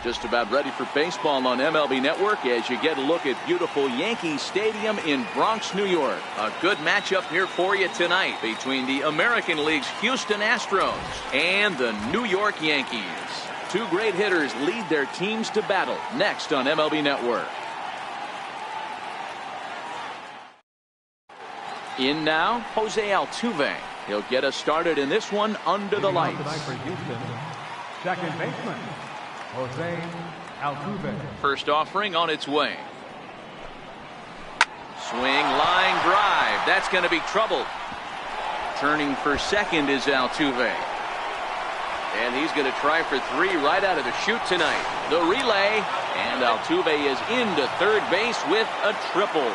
Just about ready for baseball on MLB Network as you get a look at beautiful Yankee Stadium in Bronx, New York. A good matchup here for you tonight between the American League's Houston Astros and the New York Yankees. Two great hitters lead their teams to battle next on MLB Network. In now, Jose Altuve. He'll get us started in this one under the lights. Second baseman, Jose Altuve. First offering on its way. Swing, line drive. That's going to be trouble. Turning for second is Altuve. And he's going to try for three right out of the chute tonight. The relay. And Altuve is into third base with a triple.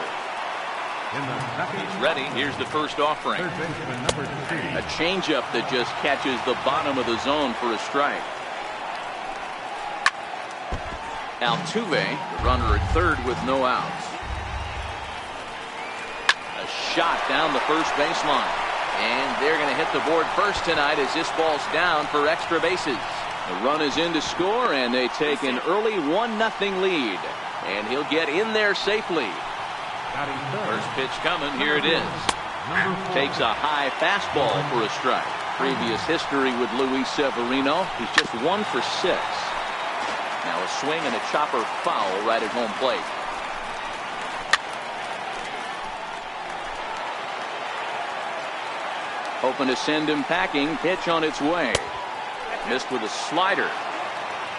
He's ready. Here's the first offering. A changeup that just catches the bottom of the zone for a strike. Altuve, the runner at third with no outs. A shot down the first baseline. And they're going to hit the board first tonight as this ball's down for extra bases. The run is in to score, and they take an early 1-0 lead. And he'll get in there safely. First pitch coming. Here it is. Takes a high fastball for a strike. Previous history with Luis Severino. He's just 1 for 6. Now a swing and a chopper foul right at home plate. Hoping to send him packing. Pitch on its way. Missed with a slider.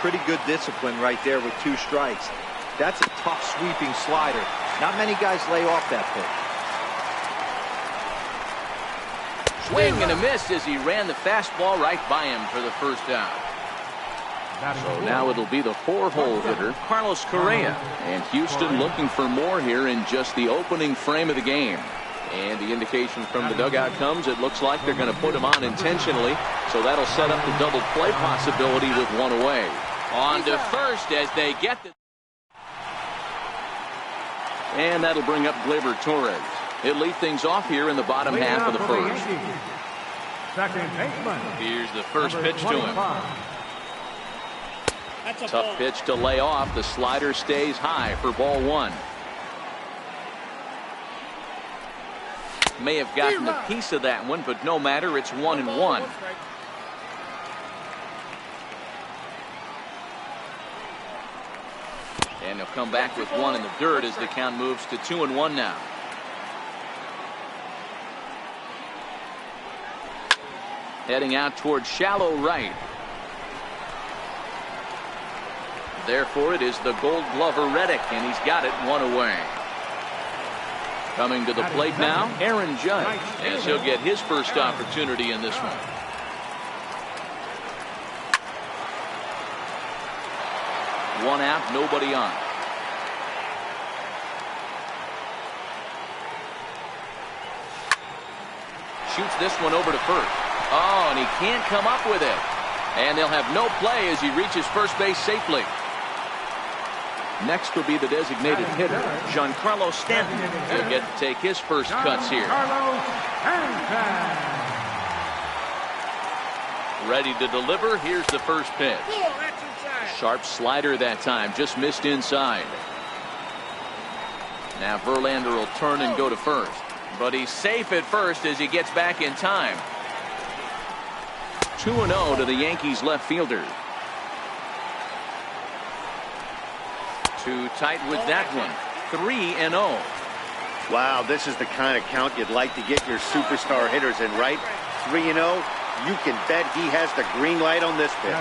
Pretty good discipline right there with 2 strikes. That's a tough sweeping slider. Not many guys lay off that pitch. Swing and a miss as he ran the fastball right by him for the first out. So now it'll be the 4-hole hitter, Carlos Correa. And Houston looking for more here in just the opening frame of the game. And the indication from the dugout comes, it looks like they're going to put him on intentionally. So that'll set up the double play possibility with 1 away. On to first as they get the... And that'll bring up Gleyber Torres. He'll lead things off here in the bottom half of the first. Second baseman. Here's the first pitch to him. Tough pitch to lay off. The slider stays high for ball 1. May have gotten a piece of that one, but no matter. It's 1-1. And he'll come back with 1 in the dirt as the count moves to 2-1 now. Heading out towards shallow right. Therefore, it is the Gold Glover Reddick, and he's got it 1 away. Coming to the plate now, Aaron Judge, as he'll get his first opportunity in this one. One out, nobody on. Shoots this one over to first. Oh, and he can't come up with it. And they'll have no play as he reaches first base safely. Next will be the designated hitter, Giancarlo Stanton. He'll get to take his first cuts here. Ready to deliver. Here's the first pitch. Sharp slider that time. Just missed inside. Now Verlander will turn and go to first. But he's safe at first as he gets back in time. 2-0 to the Yankees left fielder. Too tight with that one. 3-0. Wow, this is the kind of count you'd like to get your superstar hitters in, right? 3-0. You can bet he has the green light on this pitch.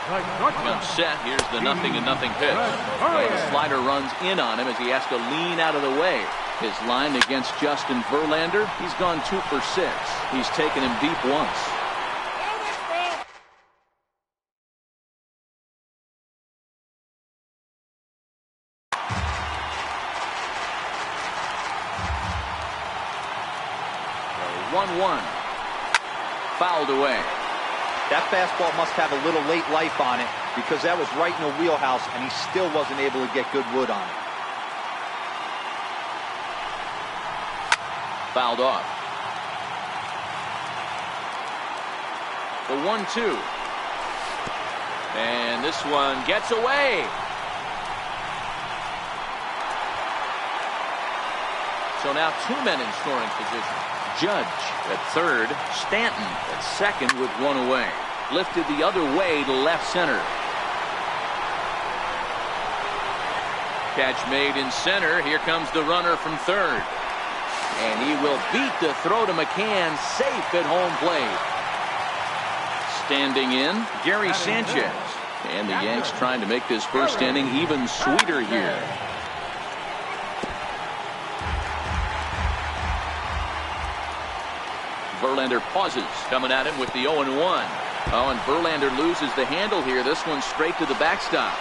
Well set. Here's the 0-0 pitch. Well, the slider runs in on him as he has to lean out of the way. His line against Justin Verlander, he's gone 2 for 6. He's taken him deep once. So 1-1. Fouled away. That fastball must have a little late life on it because that was right in the wheelhouse and he still wasn't able to get good wood on it. Fouled off. The 1-2. And this one gets away. So now 2 men in scoring position. Judge at third, Stanton at second with 1 away. Lifted the other way to left center. Catch made in center. Here comes the runner from third. And he will beat the throw to McCann, safe at home plate. Standing in, Gary Sanchez. And the Yanks trying to make this first inning even sweeter here. Verlander pauses, coming at him with the 0-1. Oh, and Verlander loses the handle here. This one straight to the backstop.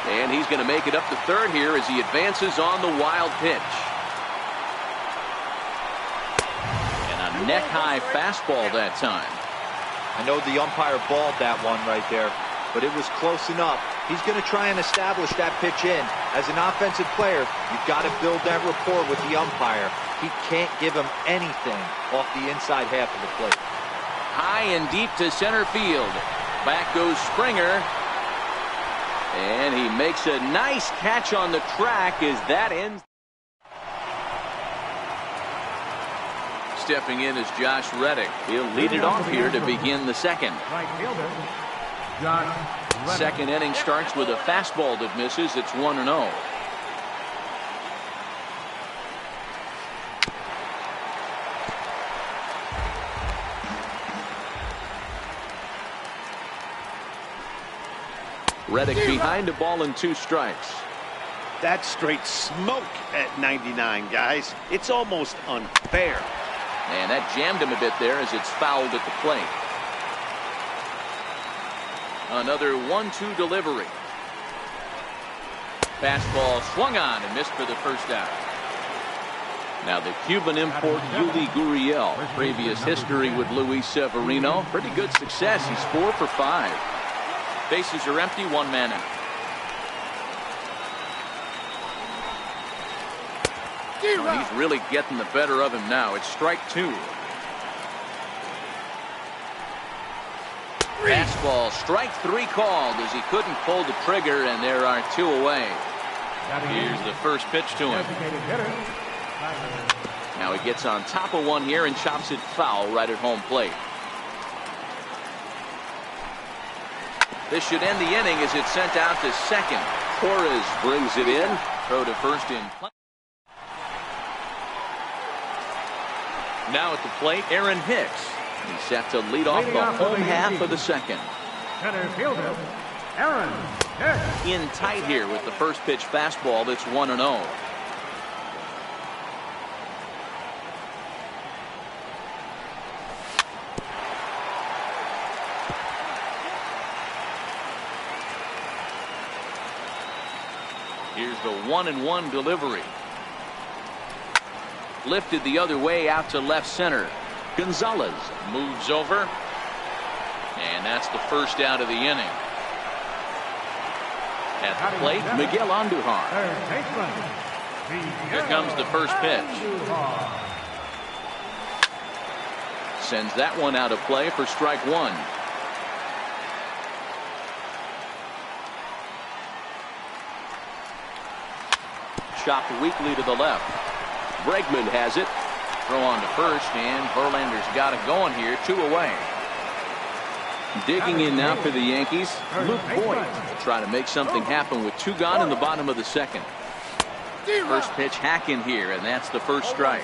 And he's going to make it up to third here as he advances on the wild pitch. And a neck-high fastball that time. I know the umpire balled that one right there, but it was close enough. He's going to try and establish that pitch in. As an offensive player, you've got to build that rapport with the umpire. He can't give him anything off the inside half of the plate. High and deep to center field. Back goes Springer. And he makes a nice catch on the track as that ends. Stepping in is Josh Reddick. He'll lead it off here to begin the second. Right fielder, Josh Reddick. Second inning starts with a fastball that misses. It's 1-0. Reddick behind a ball and 2 strikes. That's straight smoke at 99, guys. It's almost unfair. And that jammed him a bit there as it's fouled at the plate. Another 1-2 delivery. Fastball swung on and missed for the first out. Now the Cuban import Yuli Gurriel. Previous history with Luis Severino. Pretty good success. He's 4 for 5. Bases are empty, 1 man out. Well, he's really getting the better of him now. It's strike 2. Fastball, strike 3 called as he couldn't pull the trigger, and there are 2 away. Here's the first pitch to him. Now he gets on top of one here and chops it foul right at home plate. This should end the inning as it's sent out to second. Torres brings it in. Throw to first in play. Now at the plate, Aaron Hicks. He's set to lead off the home half of the second. Center fielder, Aaron Hicks. In tight here with the first pitch fastball that's 1-0. Here's the 1-1 delivery. Lifted the other way out to left center. Gonzalez moves over. And that's the first out of the inning. At the plate, Miguel Andujar. Here comes the first pitch. Sends that one out of play for strike 1. Chopped weakly to the left. Bregman has it. Throw on to first, and Verlander's got it going here. 2 away. Digging in now for the Yankees, Luke Voigt will try to make something happen with 2 gone in the bottom of the second. First pitch hack in here, and that's the first strike.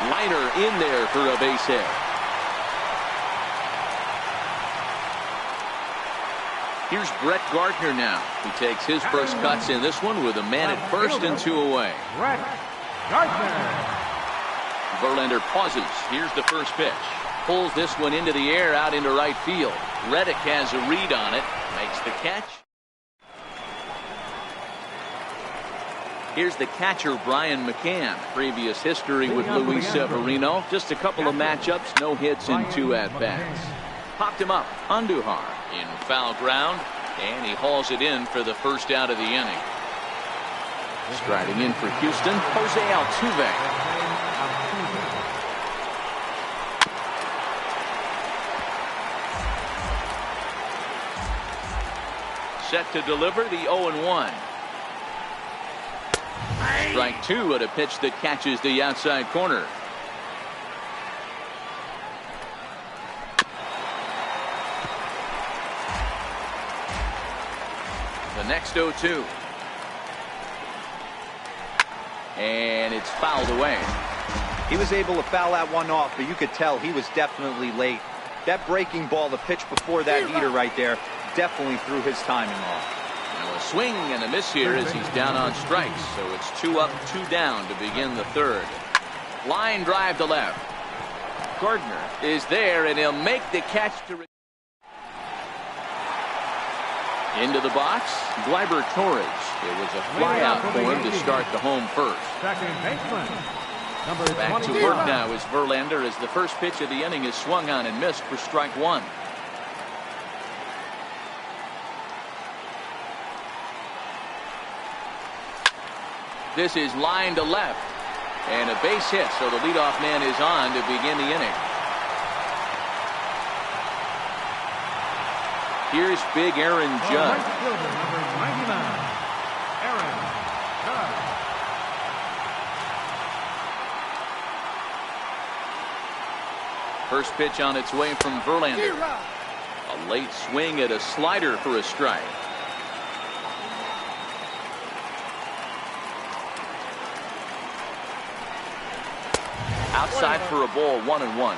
Liner in there for a base hit. Here's Brett Gardner now. He takes his first cuts in this one with a man at first and 2 away. Brett Gardner. Verlander pauses. Here's the first pitch. Pulls this one into the air out into right field. Reddick has a read on it. Makes the catch. Here's the catcher, Brian McCann. Previous history with Luis Severino. Just a couple of matchups, no hits and 2 at-bats. Popped him up. Andujar in foul ground, and he hauls it in for the first out of the inning. Striding in for Houston, Jose Altuve. Set to deliver the 0-1. Strike two at a pitch that catches the outside corner. The next 0-2. And it's fouled away. He was able to foul that one off, but you could tell he was definitely late. That breaking ball, the pitch before that heater right there, definitely threw his timing off. Now a swing and a miss here as he's down on strikes. So it's 2 up, 2 down to begin the third. Line drive to left. Gardner is there, and he'll make the catch to into the box. Gleyber Torres. It was a fly out for him to start the home first. Second baseman, number Back to 22. work now is Verlander as the first pitch of the inning is swung on and missed for strike one. This is line to left. And a base hit, so the leadoff man is on to begin the inning. Here's big Aaron Judge. Right fielder, number 99, Aaron Judge. First pitch on its way from Verlander. A late swing at a slider for a strike. Outside for a ball, 1-1.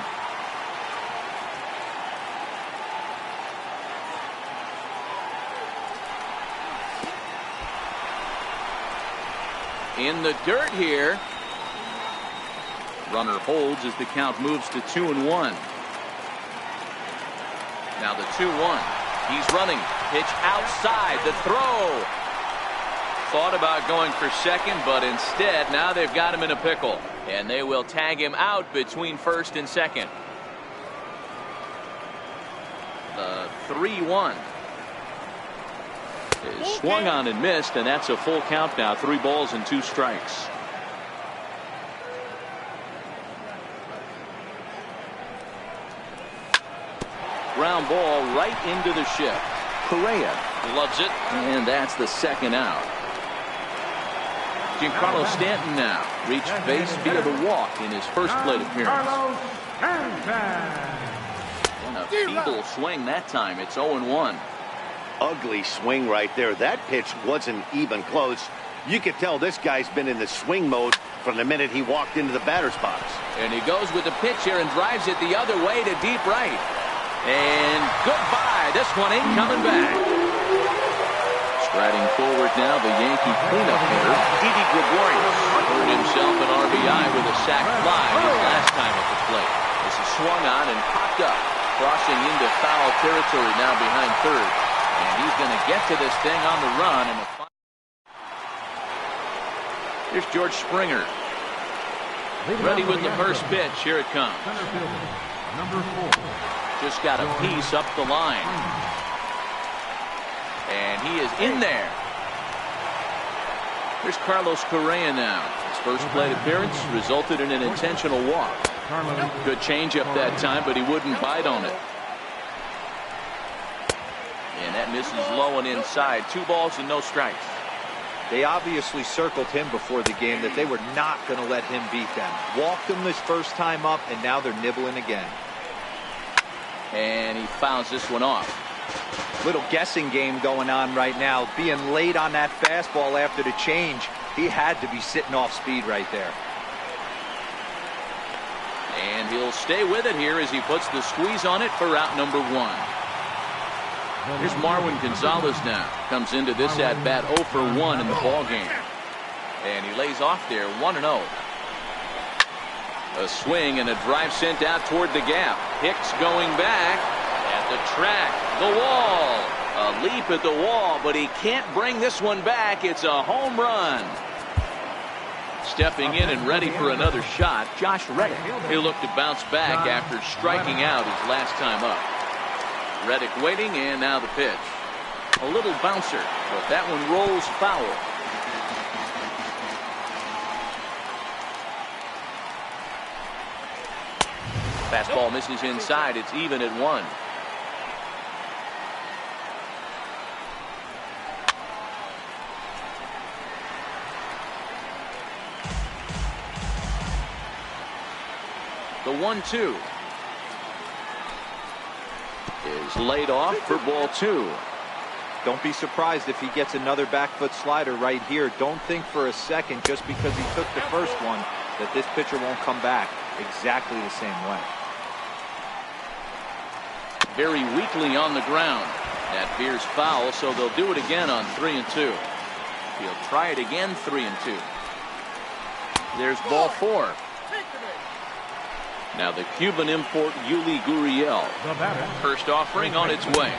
In the dirt here. Runner holds as the count moves to 2-1. Now the 2-1. He's running. Pitch outside. The throw. Thought about going for second, but instead now they've got him in a pickle. And they will tag him out between first and second. The 3-1 is swung on and missed, and that's a full count now. 3 balls and 2 strikes. Ground ball right into the shift. Correa loves it, and that's the second out. Giancarlo Stanton now reached base via the walk in his first plate appearance. And a feeble swing that time. It's 0-1. Ugly swing right there. That pitch wasn't even close. You could tell this guy's been in the swing mode from the minute he walked into the batter's box. And he goes with the pitch here and drives it the other way to deep right. And goodbye. This one ain't coming back. Striding forward now, the Yankee cleanup hitter, Didi Gregorius, earned himself an RBI with a sac fly his last time at the plate. This is swung on and popped up, crossing into foul territory now behind third. And he's going to get to this thing on the run. And here's George Springer. Ready with the first pitch. Here it comes. Center fielder, number 4. Just got a piece up the line. And he is in there. Here's Carlos Correa now. His first plate appearance resulted in an intentional walk. Good changeup that time, but he wouldn't bite on it. And that misses low and inside. 2 balls and no strikes. They obviously circled him before the game that they were not going to let him beat them. Walked him this first time up, and now they're nibbling again. And he fouls this one off. Little guessing game going on right now. Being late on that fastball after the change. He had to be sitting off speed right there. And he'll stay with it here as he puts the squeeze on it for out number 1. Here's Marwin Gonzalez now. Comes into this at bat 0 for 1 in the ball game. And he lays off there 1-0. A swing and a drive sent out toward the gap. Hicks going back at the track. The wall. A leap at the wall, but he can't bring this one back. It's a home run. Stepping in and ready for another shot, Josh Reddick. He'll look to bounce back after striking out his last time up. Reddick waiting, and now the pitch. A little bouncer, but that one rolls foul. Fastball misses inside. It's even at 1. The 1-2 is laid off for ball 2. Don't be surprised if he gets another back foot slider right here. Don't think for a second, just because he took the first one, that this pitcher won't come back exactly the same way. Very weakly on the ground. That veers foul, so they'll do it again on 3-2. He'll try it again, 3-2. There's ball 4. Now the Cuban import Yuli Gurriel. First offering on its way.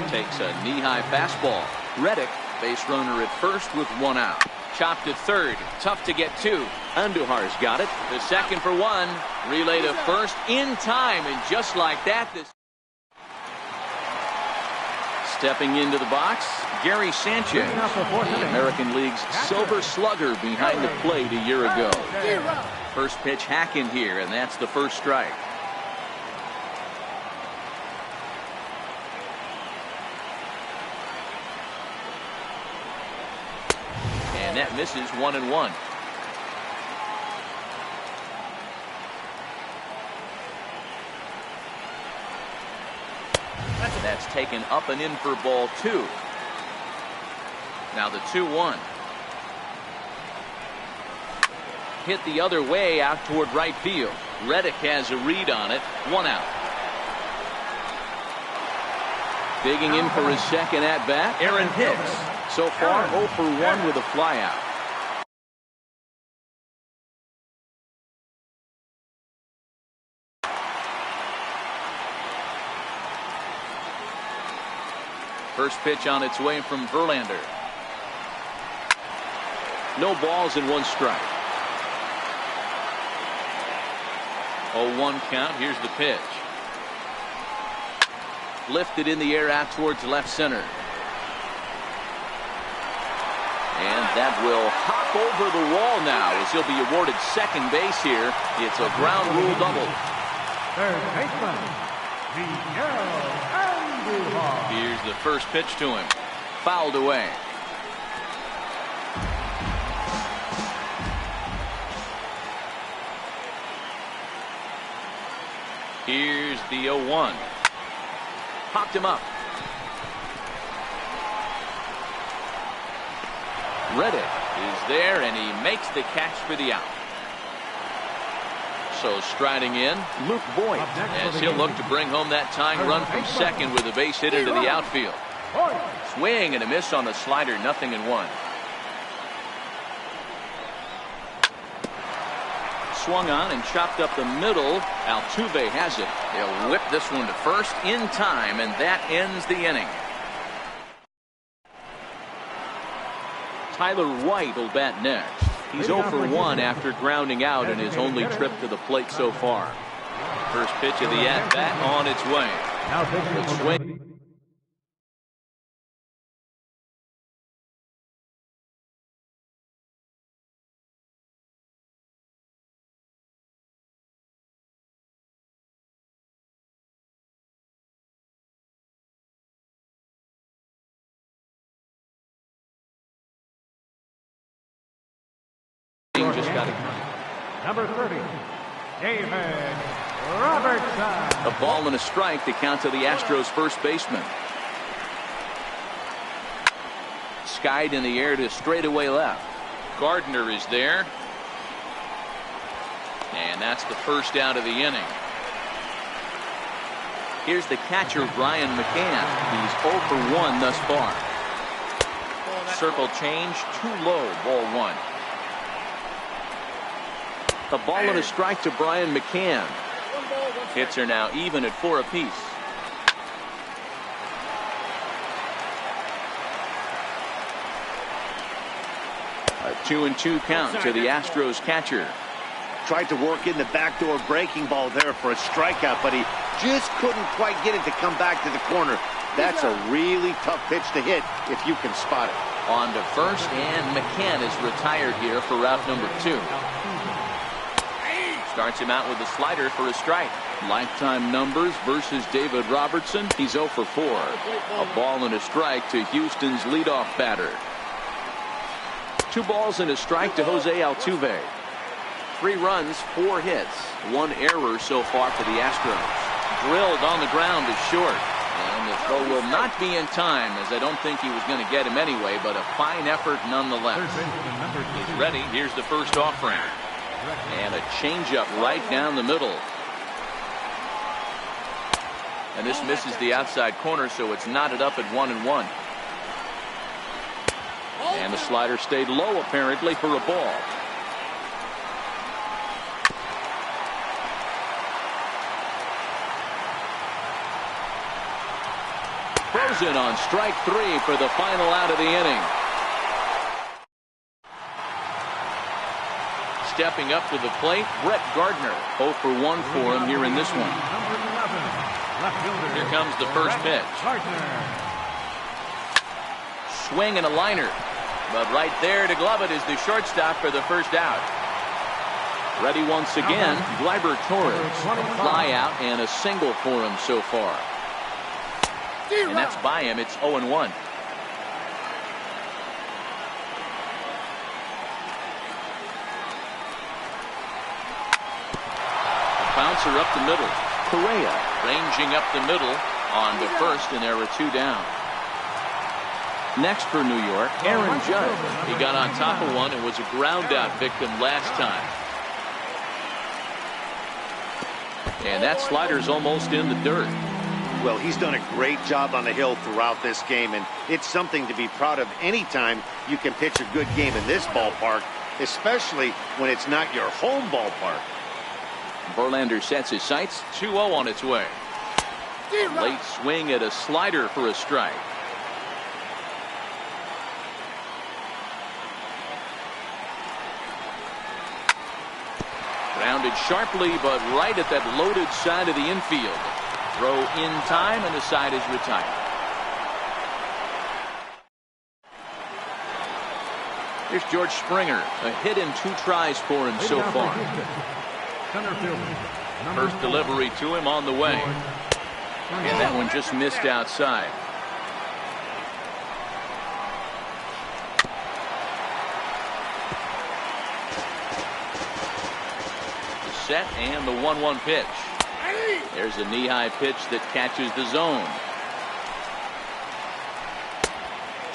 Takes a knee-high fastball. Reddick, base runner at first with 1 out. Chopped to third. Tough to get 2. Andujar's got it. The second for 1. Relay to first in time, and just like that, this. Stepping into the box, Gary Sanchez, the American League's Silver Slugger behind the plate a year ago. First pitch hack in here, and that's the first strike. And that misses, 1-1. That's taken up and in for ball 2. Now the 2-1. Hit the other way out toward right field. Reddick has a read on it. 1 out. Digging in for his second at bat, Aaron Hicks. So far 0 for 1 with a flyout. First pitch on its way from Verlander. No balls and 1 strike. 0-1 count. Here's the pitch. Lifted in the air out towards left center. And that will hop over the wall now as he'll be awarded second base here. It's a ground rule double. Third baseman, Andujar. Here's the first pitch to him. Fouled away. Here's the 0-1. Popped him up. Reddick is there, and he makes the catch for the out. So striding in, Luke Boyd, as he'll look to bring home that tying run from second with a base hit into the outfield. Swing and a miss on the slider, 0-1. Swung on and chopped up the middle. Altuve has it. They'll whip this one to first in time, and that ends the inning. Tyler White will bat next. He's 0 for 1 after grounding out in his only trip to the plate so far. First pitch of the at-bat on its way. The swing. Just got it. Number 30, David Robertson. A ball and a strike to count to the Astros first baseman. Skied in the air to straightaway left. Gardner is there. And that's the first out of the inning. Here's the catcher, Brian McCann. He's 0 for 1 thus far. Circle change, too low, ball 1. A ball and a strike to Brian McCann. Hits are now even at 4 apiece. A 2-2 count to the Astros catcher. Tried to work in the backdoor breaking ball there for a strikeout, but he just couldn't quite get it to come back to the corner. That's a really tough pitch to hit if you can spot it. On to first, and McCann is retired here for route number 2. Starts him out with a slider for a strike. Lifetime numbers versus David Robertson. He's 0 for 4. A ball and a strike to Houston's leadoff batter. 2 balls and a strike to Jose Altuve. 3 runs, 4 hits, 1 error so far for the Astros. Drilled on the ground is short. And the throw will not be in time, as I don't think he was going to get him anyway, but a fine effort nonetheless. He's ready. Here's the first offering. And a changeup right down the middle. And this misses the outside corner, so it's knotted up at 1-1. And the slider stayed low, apparently, for a ball. Frozen on strike 3 for the final out of the inning. Stepping up to the plate, Brett Gardner. 0 for 1 for him here in this one. Here comes the first pitch. Swing and a liner. But right there to glove it is the shortstop for the first out. Ready once again, Gleyber Torres. Fly out and a single for him so far. And that's by him. It's 0-1. Bouncer up the middle. Correa ranging up the middle on the first, and there are 2 down. Next for New York, Aaron Judge. He got on top of one and was a ground out victim last time. And that slider's almost in the dirt. Well, he's done a great job on the hill throughout this game, and it's something to be proud of anytime you can pitch a good game in this ballpark, especially when it's not your home ballpark. Verlander sets his sights. 2-0 on its way. Late swing at a slider for a strike. Grounded sharply, but right at that loaded side of the infield. Throw in time, and the side is retired. Here's George Springer. A hit in 2 tries for him so far. First delivery to him on the way. And that one just missed outside. The set and the 1-1 pitch. There's a knee-high pitch that catches the zone.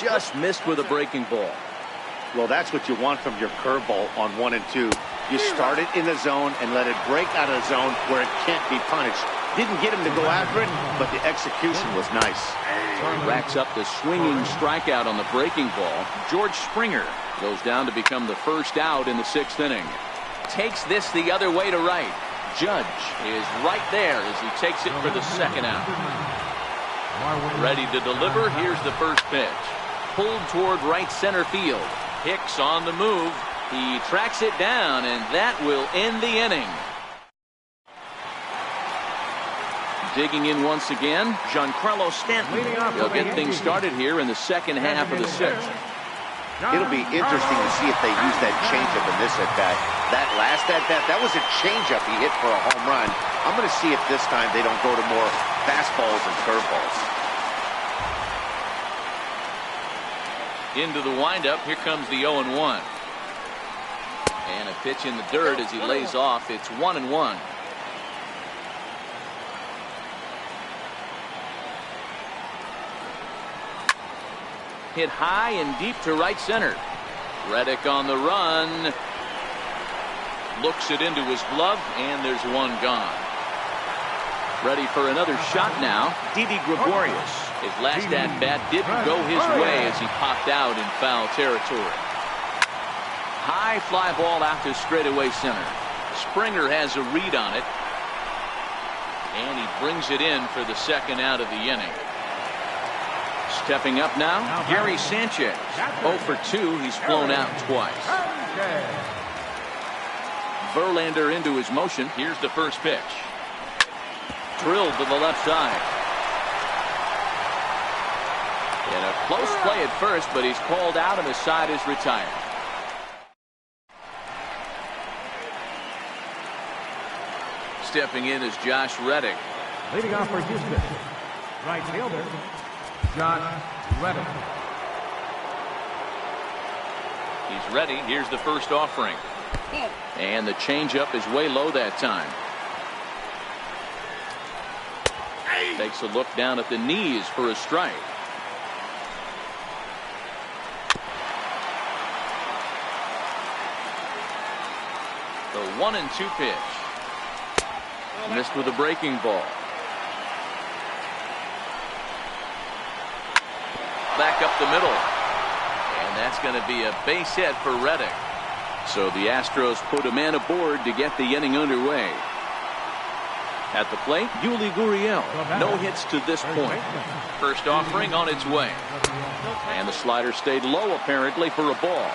Just missed with a breaking ball. Well, that's what you want from your curveball on 1 and 2. You start it in the zone and let it break out of the zone where it can't be punished. Didn't get him to go after it, but the execution was nice. Racks up the swinging strikeout on the breaking ball. George Springer goes down to become the first out in the 6th inning. Takes this the other way to right. Judge is right there as he takes it for the 2nd out. Ready to deliver. Here's the first pitch. Pulled toward right center field. Hicks on the move. He tracks it down, and that will end the inning. Digging in once again, Giancarlo Stanton. They'll get things started here in the 2nd half of the 6th. It'll be interesting to see if they use that changeup in this at-bat. That last at-bat, that was a changeup he hit for a home run. I'm going to see if this time they don't go to more fastballs and curveballs. Into the windup, here comes the 0-1. And a pitch in the dirt as he lays off. It's 1-1. Hit high and deep to right center. Reddick on the run. Looks it into his glove, and there's one gone. Ready for another shot now. Didi Gregorius. His last at-bat didn't go his way as he popped out in foul territory. High fly ball out to straightaway center. Springer has a read on it. And he brings it in for the 2nd out of the inning. Stepping up now, Gary Sanchez. 0 for 2. He's flown out twice. Verlander into his motion. Here's the first pitch. Drilled to the left side. And a close play at first, but he's called out and the side is retired. Stepping in is Josh Reddick. Leading off for Houston, right fielder, Josh Reddick. He's ready. Here's the first offering. And the changeup is way low that time. Takes a look down at the knees for a strike. The 1-2 pitch. Missed with a breaking ball. Back up the middle. And that's going to be a base hit for Reddick. So the Astros put a man aboard to get the inning underway. At the plate, Yuli Gurriel. No hits to this point. First offering on its way. And the slider stayed low apparently for a ball.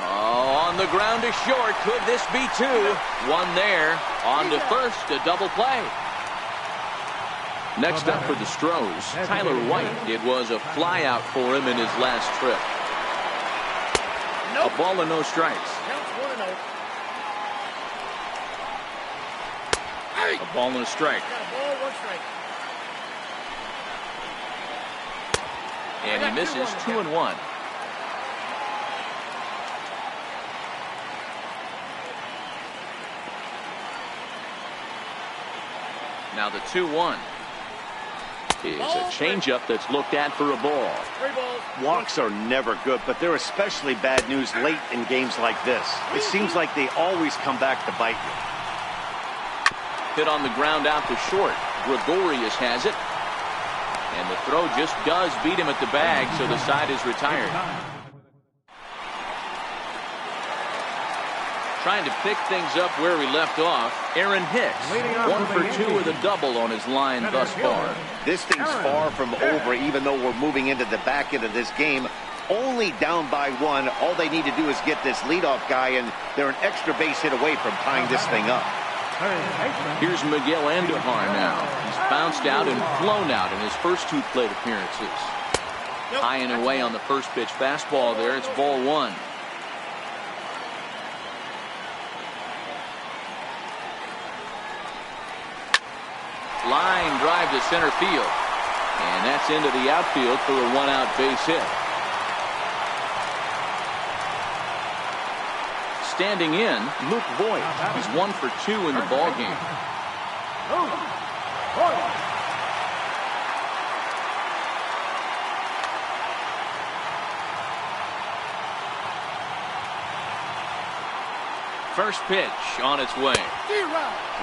On the ground to short. Could this be two? One there. On to first. A double play. Next up for the Stros, Tyler White. It was a fly out for him in his last trip. A ball and no strikes. A ball and a strike. And he misses 2-1. Now the 2-1 is a changeup that's looked at for a ball. Walks are never good, but they're especially bad news late in games like this. It seems like they always come back to bite you. Hit on the ground out to short. Gregorius has it. And the throw just does beat him at the bag, so the side is retired. Trying to pick things up where we left off, Aaron Hicks. 1 for 2 with a double on his line thus far. This thing's far from over, even though we're moving into the back end of this game. Only down by 1. All they need to do is get this leadoff guy, and they're an extra base hit away from tying this thing up. Here's Miguel Andujar now. He's bounced out and flown out in his first 2 plate appearances. High and away on the first pitch fastball there. It's ball 1. Line drive to center field. And that's into the outfield for a 1-out base hit. Standing in, Luke Voigt. He's 1 for 2 in the ballgame. First pitch on its way.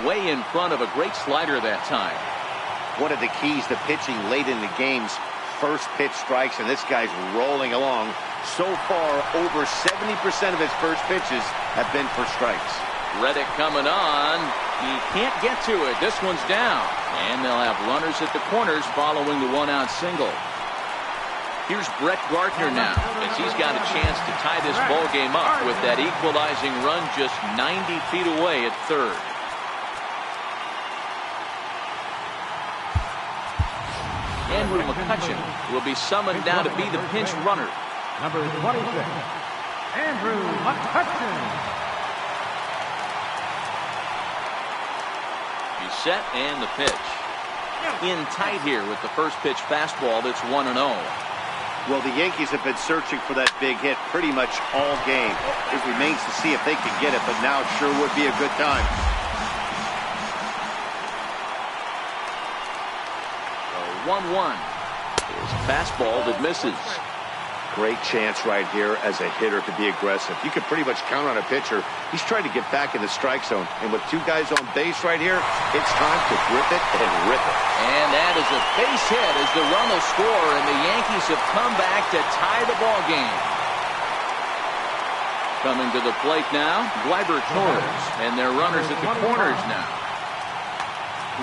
Way in front of a great slider that time. One of the keys to pitching late in the games, first pitch strikes, and this guy's rolling along. So far, over 70% of his first pitches have been for strikes. Reddick coming on. He can't get to it. This one's down. And they'll have runners at the corners following the 1-out single. Here's Brett Gardner now, as he's got a chance to tie this ball game up with that equalizing run just 90 feet away at third. Andrew McCutchen will be summoned now to be the pinch runner. Number 26, Andrew McCutchen. He's set and the pitch. In tight here with the first pitch fastball that's 1-0. Well, the Yankees have been searching for that big hit pretty much all game. It remains to see if they can get it, but now it sure would be a good time. 1-1 is a fastball that misses. Great chance right here as a hitter to be aggressive. You can pretty much count on a pitcher. He's trying to get back in the strike zone. And with 2 guys on base right here, it's time to grip it and rip it. And that is a base hit as the run will score, and the Yankees have come back to tie the ball game. Coming to the plate now, Gleyber Torres, and their runners at the corners now.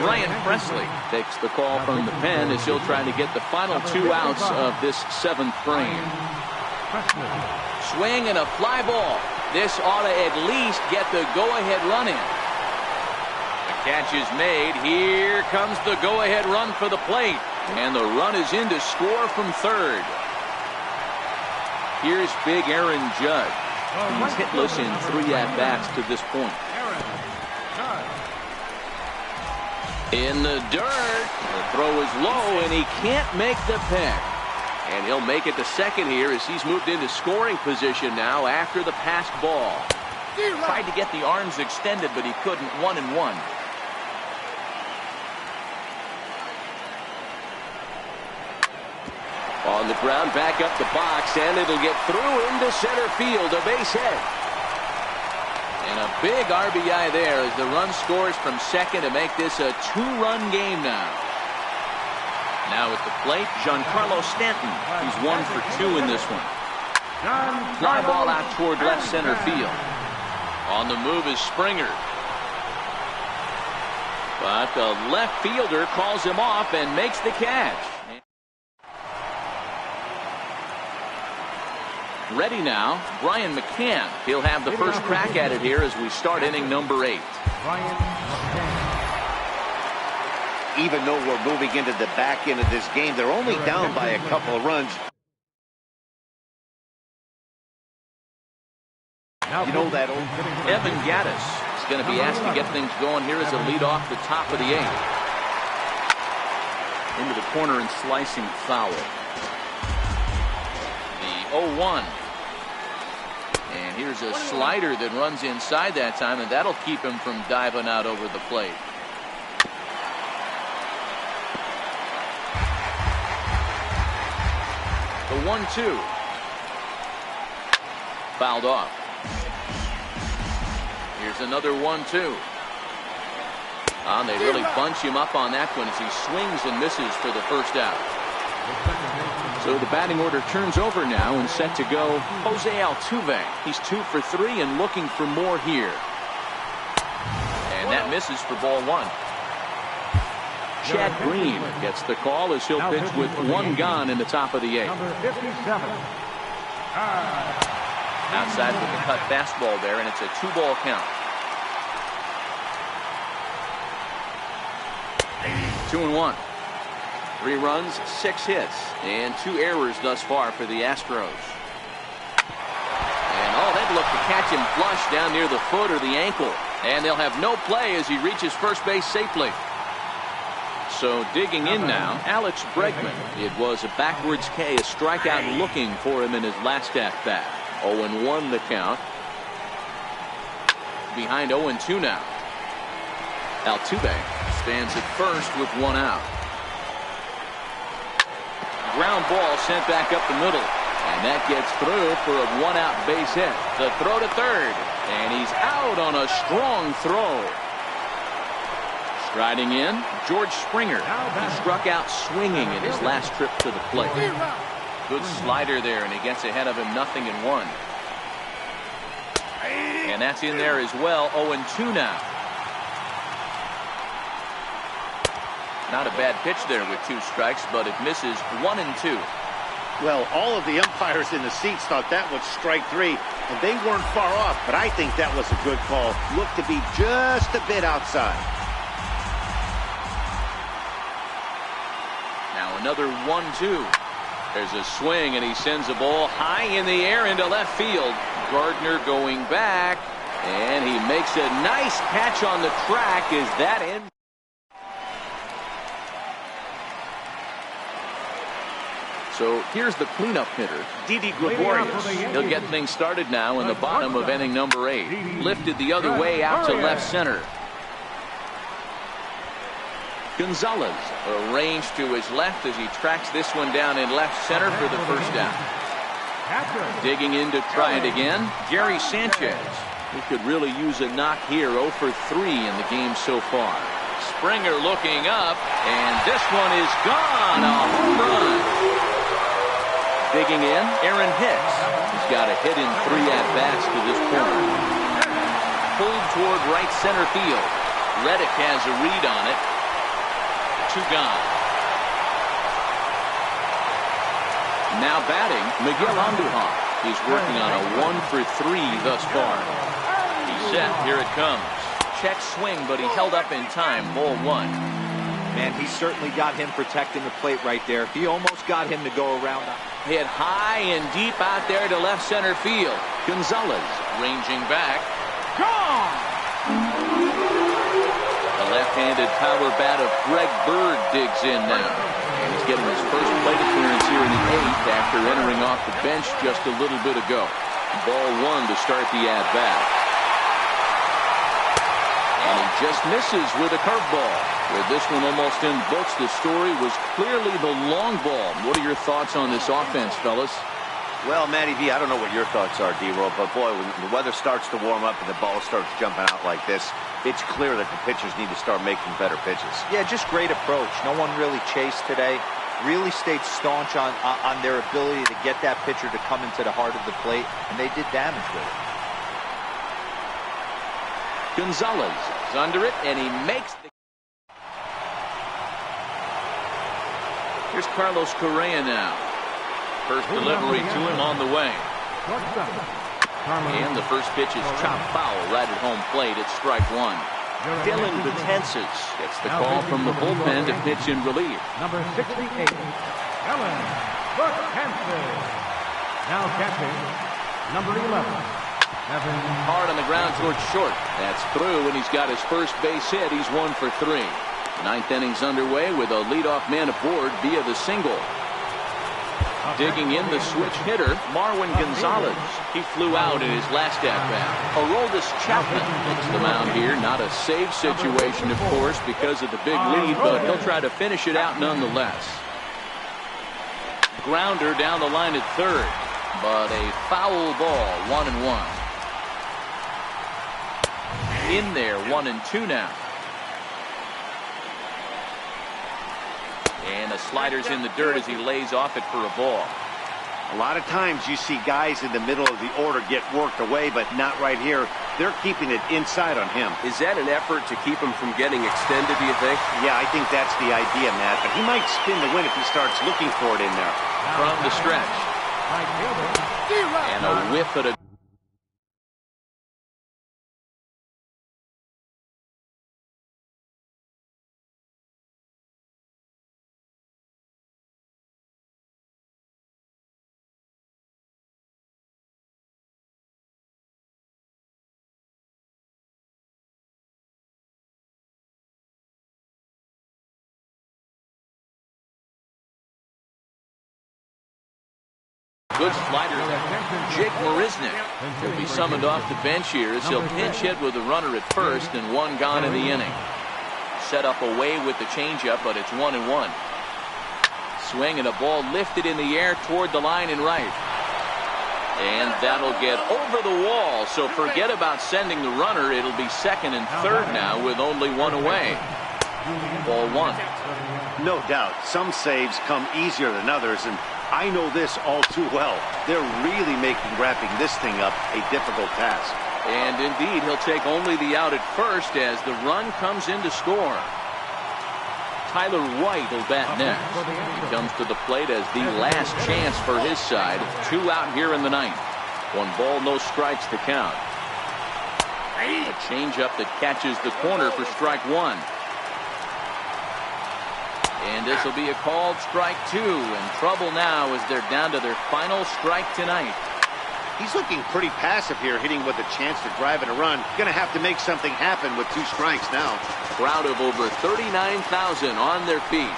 Ryan Presley takes the call from the pen as he'll try to get the final 2 outs of this 7th frame. Swing and a fly ball. This ought to at least get the go-ahead run in. The catch is made. Here comes the go-ahead run for the plate. And the run is in to score from third. Here's big Aaron Judge. He's hitless in 3 at-bats to this point. In the dirt. The throw is low, and he can't make the pick. And he'll make it to second here as he's moved into scoring position now after the passed ball. Tried to get the arms extended, but he couldn't. 1-1. On the ground, back up the box, and it'll get through into center field, a base hit. And a big RBI there as the run scores from second to make this a two-run game now. Now at the plate, Giancarlo Stanton. He's 1 for 2 in this one. Fly ball out toward left center field. On the move is Springer. But the left fielder calls him off and makes the catch. Ready now, Brian McCann. He'll have the first crack at it here as we start inning number 8. Even though we're moving into the back end of this game, they're only down by a couple of runs. You know that old Evan Gattis is going to be asked to get things going here as a lead off the top of the 8th. Into the corner and slicing foul. The 0-1. And here's a slider that runs inside that time, and that'll keep him from diving out over the plate. The 1-2. Fouled off. Here's another 1-2. They really bunch him up on that one as he swings and misses for the first out. So the batting order turns over now and set to go Jose Altuve. He's 2 for 3 and looking for more here. And that misses for ball 1. Chad Green gets the call as he'll pitch with 1 gone in the top of the 8th. Outside with the cut fastball there, and it's a 2-ball count. 2-1. 3 runs, 6 hits, and 2 errors thus far for the Astros. And they'd look to catch him flush down near the foot or the ankle. And they'll have no play as he reaches first base safely. So digging in now, Alex Bregman. It was a backwards K, a strikeout looking for him in his last at-bat. 0-1 the count. Behind 0-2 now. Altuve stands at first with 1 out. Ground ball sent back up the middle, and that gets through for a 1-out base hit. The throw to third, and he's out on a strong throw. Striding in, George Springer. He struck out swinging in his last trip to the plate. Good slider there, and he gets ahead of him 0-1. And that's in there as well. 0-2 now. Not a bad pitch there with 2 strikes, but it misses 1-2. Well, all of the umpires in the seats thought that was strike 3, and they weren't far off, but I think that was a good call. Looked to be just a bit outside. Now another 1-2. There's a swing, and he sends a ball high in the air into left field. Gardner going back, and he makes a nice catch on the track. Is that in? So here's the cleanup hitter, Didi Gregorius. He'll get things started now in the bottom of inning number 8. Lifted the other way out to left center. Gonzalez arranged to his left as he tracks this one down in left center for the first down. Digging in to try it again, Gary Sanchez. He could really use a knock here. 0 for 3 in the game so far. Springer looking up, and this one is gone. A home run. Digging in, Aaron Hicks. He's got a hit in 3 at-bats to this point. Pulled toward right center field. Reddick has a read on it. 2 gone. Now batting, Miguel Andujar. He's working on a 1 for 3 thus far. He's set. Here it comes. Check swing, but he held up in time. Ball 1. Man, he certainly got him protecting the plate right there. He almost got him to go around. Hit high and deep out there to left center field. Gonzalez ranging back. Gone! The left-handed power bat of Greg Bird digs in now. And he's getting his first plate appearance here in the 8th after entering off the bench just a little bit ago. Ball 1 to start the at-bat. And he just misses with a curveball. Where this one almost invokes the story was clearly the long ball. What are your thoughts on this offense, fellas? Well, Matty V, I don't know what your thoughts are, D-Roll, but boy, when the weather starts to warm up and the ball starts jumping out like this, it's clear that the pitchers need to start making better pitches. Yeah, just great approach. No one really chased today. Really stayed staunch on their ability to get that pitcher to come into the heart of the plate, and they did damage with it. Gonzalez is under it, and he makes the... Here's Carlos Correa now. First delivery to him on the way. And the first pitch is chopped foul right at home plate. It's strike 1. Dylan Betances gets the call from the bullpen to pitch in relief. Number 68, Dylan Betances. Now catching, number 11, Evan. Hard on the ground towards short. That's through, and he's got his first base hit. He's 1 for 3. The 9th inning's underway with a leadoff man aboard via the single. Digging in the switch hitter, Marwin Gonzalez. He flew out in his last at-bat. Aroldis Chapman takes the mound here. Not a save situation, of course, because of the big lead, but he'll try to finish it out nonetheless. Grounder down the line at third, but a foul ball, 1-1. In there, 1-2 now. And the slider's in the dirt as he lays off it for a ball. A lot of times you see guys in the middle of the order get worked away, but not right here. They're keeping it inside on him. Is that an effort to keep him from getting extended, do you think? Yeah, I think that's the idea, Matt. But he might spin the win if he starts looking for it in there. From the stretch. And a whiff at a... Good slider. Jake Marisnick will be summoned off the bench here as he'll pinch hit with a runner at first and 1 gone in the inning. Set up away with the changeup, but it's 1-1. Swing and a ball lifted in the air toward the line and right. And that'll get over the wall, so forget about sending the runner. It'll be second and third now with only 1 away. Ball 1. No doubt, some saves come easier than others, and I know this all too well. They're really making wrapping this thing up a difficult task. And indeed, he'll take only the out at first as the run comes in to score. Tyler White will bat next. He comes to the plate as the last chance for his side. 2 out here in the 9th. 1 ball, no strikes to count. A changeup that catches the corner for strike 1. And this will be a called strike 2. In trouble now as they're down to their final strike tonight. He's looking pretty passive here, hitting with a chance to drive in a run. Going to have to make something happen with 2 strikes now. Crowd of over 39,000 on their feet.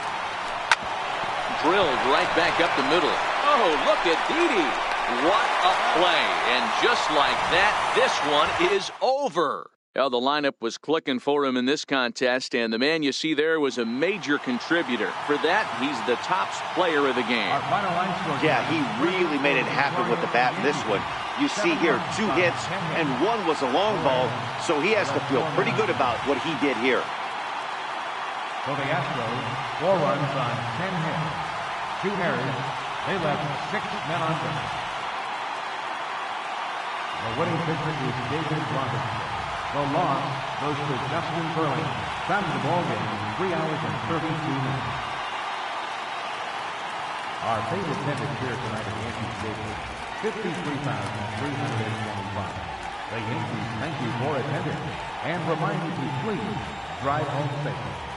Drilled right back up the middle. Oh, look at Didi. What a play. And just like that, this one is over. Well, the lineup was clicking for him in this contest, and the man you see there was a major contributor. For that, he's the top player of the game. Yeah, he really made it happen with the bat in this one. You see here 2 hits, and 1 was a long ball, so he has to feel pretty good about what he did here. For the Astros, 4 runs on 10 hits, 2 errors. They left 6 men on base. The winning pitcher is David Robinson. The loss goes to Justin Burling. Time the ball game in 3 hours and 32 minutes. Our favorite attendance here tonight at Yankee Stadium, 53,325. The Yankees thank you for attending and remind you to please drive home safely.